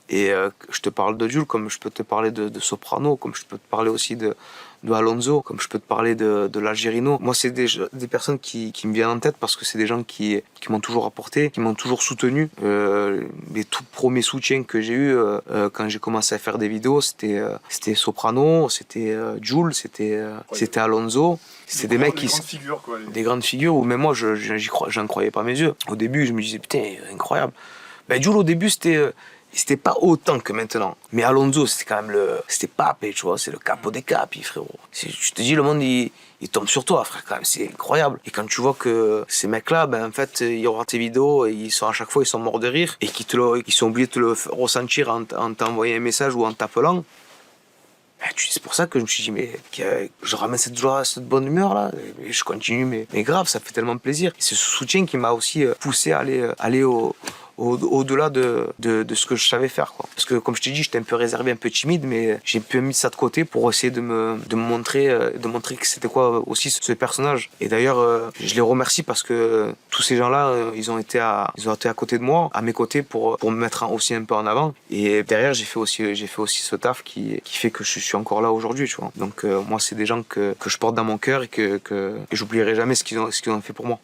Et je te parle de Jules comme je peux te parler de Soprano, comme je peux te parler aussi de Alonso, comme je peux te parler de l'Algérino. Moi, c'est des personnes qui me viennent en tête parce que c'est des gens qui m'ont toujours apporté, qui m'ont toujours soutenu. Les tout premiers soutiens que j'ai eu quand j'ai commencé à faire des vidéos, c'était Soprano, c'était Jules, c'était Alonso. C'est des mecs des grandes figures, quoi. Des grandes figures où même moi, j'en croyais pas mes yeux. Au début, je me disais, putain, incroyable. Ben, Jules, au début, c'était pas autant que maintenant. Mais Alonso, c'était quand même c'était Pape, tu vois, c'est le capo des capis, frérot. Je te dis, le monde, il tombe sur toi, frère, quand même, c'est incroyable. Et quand tu vois que ces mecs-là, ben, en fait, ils regardent tes vidéos et à chaque fois, ils sont morts de rire et qu'ils sont obligés de te le ressentir en t'envoyant un message ou en t'appelant. Ben, c'est pour ça que je me suis dit, mais je ramène cette joie, cette bonne humeur là, et je continue, mais grave, ça fait tellement plaisir. Et c'est ce soutien qui m'a aussi poussé à aller au-delà de ce que je savais faire, quoi. Parce que comme je t'ai dit, j'étais un peu réservé, un peu timide, mais j'ai un peu mis ça de côté pour essayer de me montrer que c'était quoi aussi ce personnage. Et d'ailleurs, je les remercie parce que tous ces gens-là, ils ont été à côté de moi, à mes côtés pour me mettre aussi un peu en avant. Et derrière, j'ai fait aussi ce taf qui fait que je suis encore là aujourd'hui, tu vois. Donc moi, c'est des gens que je porte dans mon cœur et que j'oublierai jamais ce qu'ils ont fait pour moi.